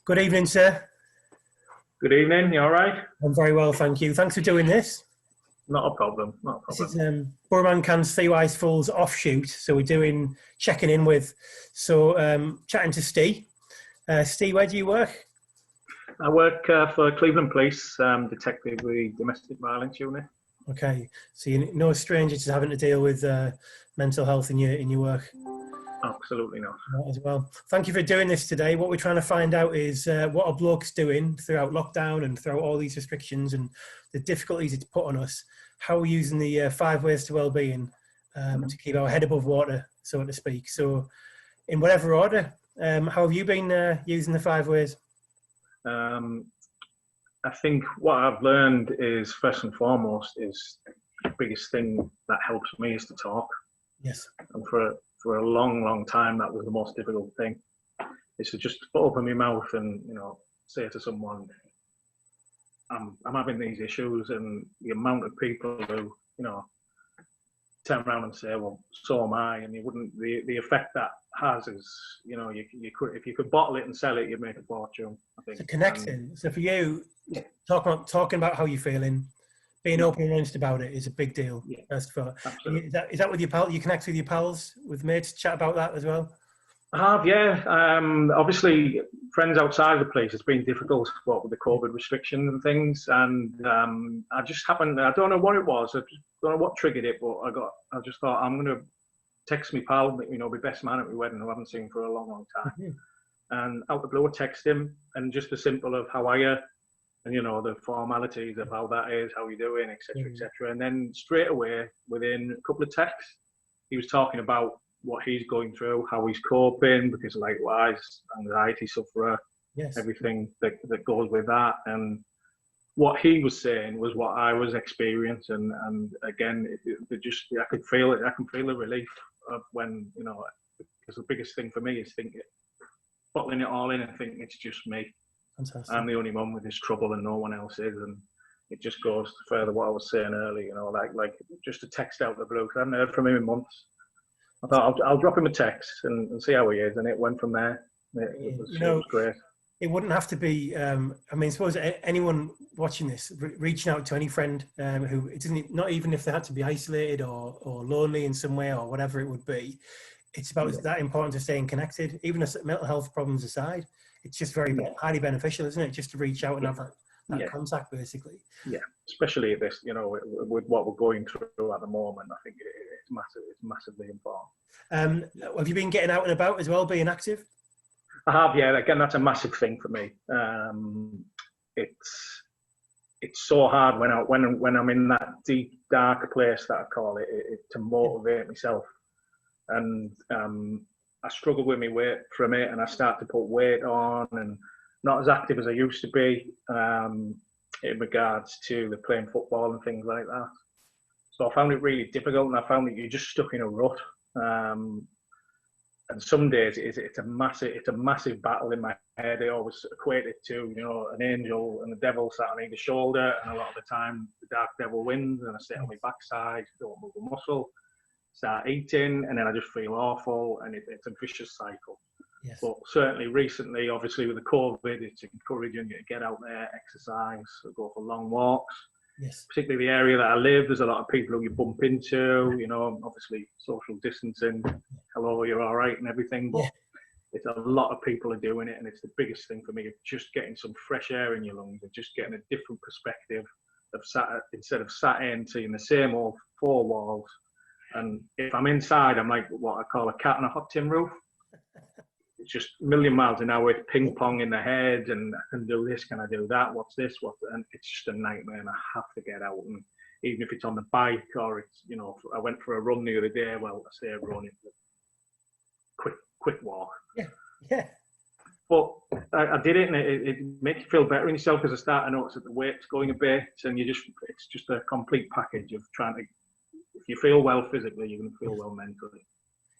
Good evening, sir. Good evening. You all right? I'm very well, thank you. Thanks for doing this. Not a problem. Not a This problem. is Burman Can's Three Wise Fools offshoot. So we're doing checking in with, chatting to Steve. Steve, where do you work? I work for Cleveland Police, detective with the domestic violence unit. Okay, so you're no stranger to having to deal with mental health in your work. Absolutely not. As well. Thank you for doing this today. What we're trying to find out is what are blokes doing throughout lockdown and throughout all these restrictions and the difficulties it's put on us. How we're using the 5 ways to well-being to keep our head above water, so to speak. So, in whatever order, how have you been using the 5 ways? I think what I've learned is first and foremost is the biggest thing that helps me is to talk. Yes. And for a long, long time, that was the most difficult thing. Is to just open my mouth and say to someone, I'm having these issues, and the amount of people who turn around and say, well, so am I, and you wouldn't. The effect that has is you could, if you could bottle it and sell it, you'd make a fortune. I think. So connecting. So for you, talking about how you're feeling, being open and honest about it is a big deal. Yeah, first of all, absolutely. Is that with your pal? You connect with your pals, with mates, chat about that as well. I have, yeah. Obviously, friends outside of the place, it's been difficult with the COVID restrictions and things. And I just happened, I don't know what it was, I don't know what triggered it, but I just thought, I'm going to text my pal, my best man at my wedding, who I haven't seen for a long, long time. Mm-hmm. And out of the blue, I text him, and just the simple of how are you, and the formalities of how that is, how you doing, etc., etc. And then straight away, within a couple of texts, he was talking about what he's going through, how he's coping, because likewise, anxiety sufferer, yes, everything that goes with that. And what he was saying was what I was experiencing. And again, I could feel it. I can feel the relief of when, because the biggest thing for me is bottling it all in and thinking it's just me. Fantastic. I'm the only one with this trouble and no one else is. And it just goes further what I was saying earlier, like just a text out of the blue. I haven't heard from him in months. I thought I'll drop him a text and see how he is, and it went from there. It was great. It wouldn't have to be. I suppose anyone watching this, reaching out to any friend who it doesn't, not even if they had to be isolated or lonely in some way or whatever it would be. It's about that important to staying connected, even if mental health problems aside. It's just very highly beneficial, isn't it? Just to reach out and have that contact, basically. Yeah, especially this, with what we're going through at the moment. I think it's massive. It's massively important. Have you been getting out and about as well, being active? I have, yeah. Again, that's a massive thing for me. It's so hard when I'm in that deep, dark place that I call it to motivate myself. And I struggle with my weight from it, and I start to put weight on, and not as active as I used to be in regards to the playing football and things like that. So I found it really difficult, and I found that you're just stuck in a rut. And some days it's a massive battle in my head. I always equate it to an angel and the devil sat on either shoulder, and a lot of the time the dark devil wins, and I sit on my backside, don't move a muscle, start eating, and then I just feel awful, and it's a vicious cycle. Yes. But certainly recently, obviously with the COVID, it's encouraging you to get out there, exercise, go for long walks. Yes. Particularly the area that I live, there's a lot of people who you bump into, obviously social distancing, hello, you're all right and everything, but it's a lot of people are doing it, and it's the biggest thing for me, of just getting some fresh air in your lungs and just getting a different perspective of instead of sat in, seeing the same old four walls. And if I'm inside, I'm like what I call a cat on a hot tin roof. It's just a million miles an hour, ping pong in the head, and I can do this, can I do that, what's this, and it's just a nightmare, and I have to get out. And even if it's on the bike, or it's, I went for a run the other day, well, I say a run, it's a quick walk. Yeah. But I did it, and it makes you feel better in yourself, because I start to notice that the weight's going a bit, and it's just a complete package of trying to, if you feel well physically, you're going to feel well mentally.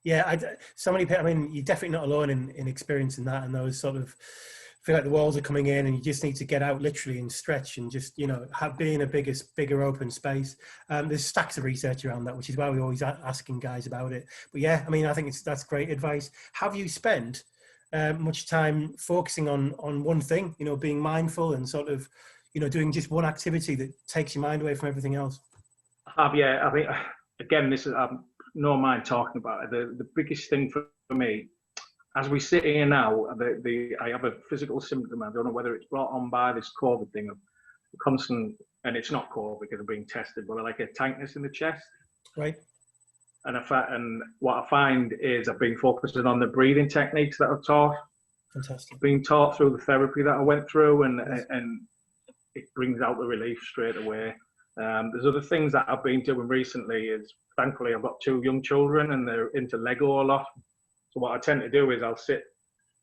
Yeah, so many people, you're definitely not alone in experiencing that, and those sort of feel like the walls are coming in, and you just need to get out literally and stretch and just, be in a bigger open space. There's stacks of research around that, which is why we're always asking guys about it. But yeah, I think that's great advice. Have you spent much time focusing on one thing, you know, being mindful and sort of, you know, doing just one activity that takes your mind away from everything else? Yeah, I think, again, this is, no mind talking about it. The biggest thing for me, as we sit here now, I have a physical symptom. I don't know whether it's brought on by this COVID thing of constant, and it's not COVID because I'm being tested, but like a tightness in the chest. Right. And what I find is I've been focusing on the breathing techniques that I've taught. Fantastic. Been taught through the therapy that I went through, Yes. and it brings out the relief straight away. There's other things that I've been doing recently. Is thankfully I've got 2 young children and they're into Lego a lot. So what I tend to do is I'll sit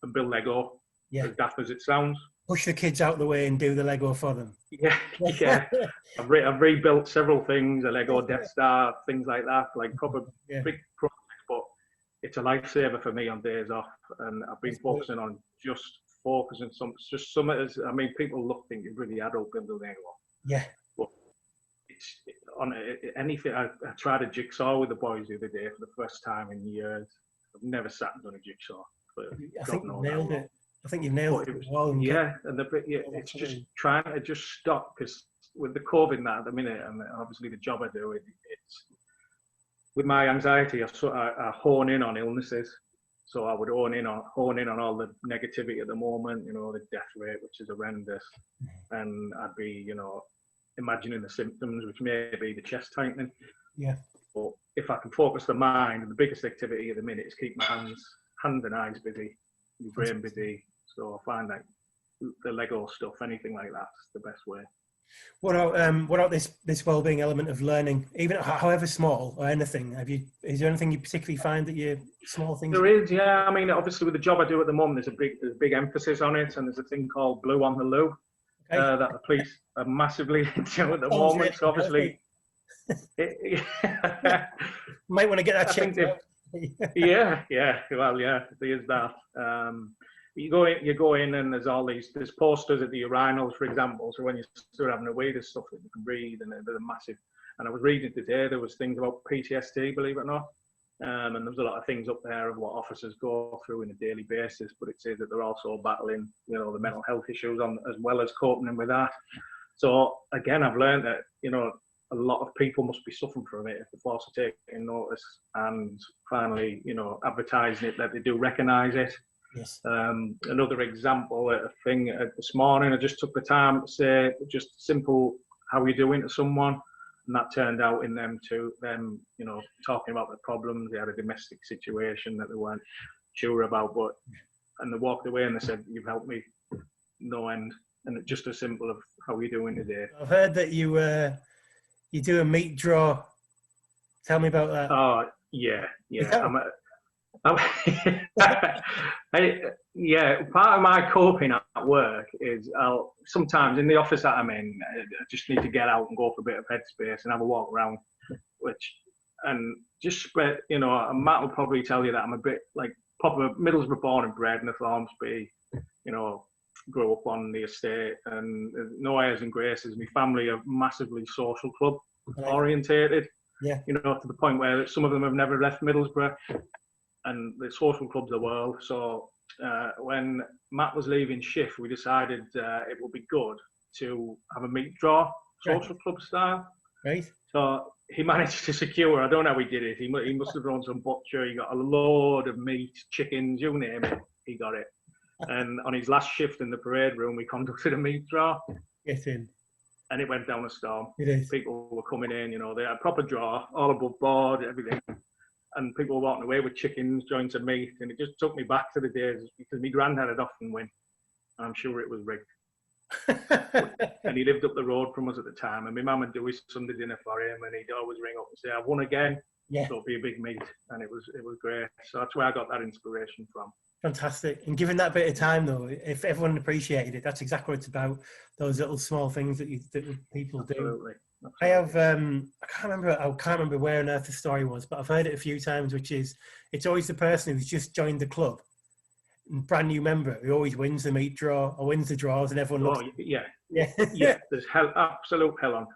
and build Lego, Yeah. as daft as it sounds. Push the kids out of the way and do the Lego for them. Yeah, yeah. I've rebuilt several things, a Lego Death Star, things like that, like proper big projects. But it's a lifesaver for me on days off, and I've been focusing on just focusing some. I mean, people think you're really adult building Lego. Yeah. But it's on anything. I tried a jigsaw with the boys the other day for the first time in years. I've never sat and done a jigsaw. But I think you nailed it. I think you've nailed it. Yeah, and it's just trying to just stop, because with the COVID now at the minute, and obviously the job I do, it's with my anxiety, I hone in on illnesses. So I would hone in on all the negativity at the moment, you know, the death rate, which is horrendous, and I'd be, you know, imagining the symptoms, which may be the chest tightening. Yeah. But if I can focus the mind, the biggest activity at the minute is keep my hands and eyes busy, my brain busy. So I find that the Lego stuff, anything like that's the best way. What about this well-being element of learning, even however small or anything? Is there anything you particularly find that you small things? There is, yeah. I mean, obviously with the job I do at the moment, there's a big emphasis on it, and there's a thing called Blue on the Loo that the police are massively into at the moment. So obviously, might want to get that checked out. yeah. Well, yeah, there's that. You go in and there's posters at the urinals, for example. So when you start having a wee, there's stuff that you can read, and they're massive. And I was reading today, there was things about PTSD, believe it or not. And there was a lot of things up there of what officers go through on a daily basis, but it says that they're also battling, you know, the mental health issues as well as coping with that. So again, I've learned that, you know, a lot of people must be suffering from it if the force are taking notice, and finally, you know, advertising it, that they do recognise it. Yes. Another example, a thing this morning, I just took the time to say just simple, how are you doing to someone? And that turned out in them, you know, talking about the problems. They had a domestic situation that they weren't sure about, and they walked away and they said, "You've helped me no end." And it's just as simple of how are you doing today? I've heard that you do a meat draw. Tell me about that. Oh, yeah. Part of my coping at work is I'll sometimes in the office that I'm in, I just need to get out and go for a bit of headspace and have a walk around, you know, Matt will probably tell you that I'm a bit like proper Middlesbrough born and bred in the Thornsby, you know, grew up on the estate, and no airs and graces. My family are massively social club orientated. Yeah. You know, to the point where some of them have never left Middlesbrough, and the social clubs the world. So when Matt was leaving shift, we decided it would be good to have a meat draw, social club style. Right. So he managed to secure, I don't know how he did it. He must have run some butcher. He got a load of meat, chickens, you name it. He got it. And on his last shift in the parade room, we conducted a meat draw. Get in. And it went down a storm. It is. People were coming in, you know, they had a proper draw, all above board, everything. And people were walking away with chickens, joints of meat. And it just took me back to the days, because my granddad had often win. And I'm sure it was rigged. And he lived up the road from us at the time. And my mum would do his Sunday dinner for him. And he'd always ring up and say, "I've won again." Yeah. So it'll be a big meat. And it was great. So that's where I got that inspiration from. Fantastic. And given that bit of time, though, if everyone appreciated it, that's exactly what it's about. Those little small things that people do. Absolutely. I have, I can't remember where on earth the story was, but I've heard it a few times, which is, it's always the person who's just joined the club, brand new member, who always wins the meat draw or wins the draws, and everyone looks. Oh, yeah. Yeah. There's absolute hell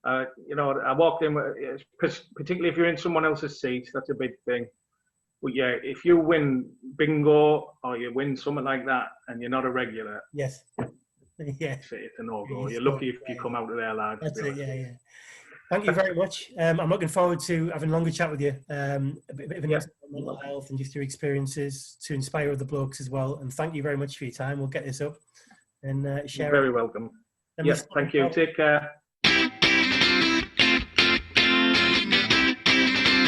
on. You know, I walked in, particularly if you're in someone else's seat, that's a big thing. But yeah, if you win bingo or you win something like that and you're not a regular, Yes. Yeah. it's a no-go. It's You're not- lucky if you come out of there alive, to That's be it. honest. Yeah, yeah. Thank you very much. I'm looking forward to having a longer chat with you. A bit of an Yeah. insight on mental health and just your experiences to inspire other blokes as well. And thank you very much for your time. We'll get this up and share You're very it. welcome. And Yeah, thank you. Take care.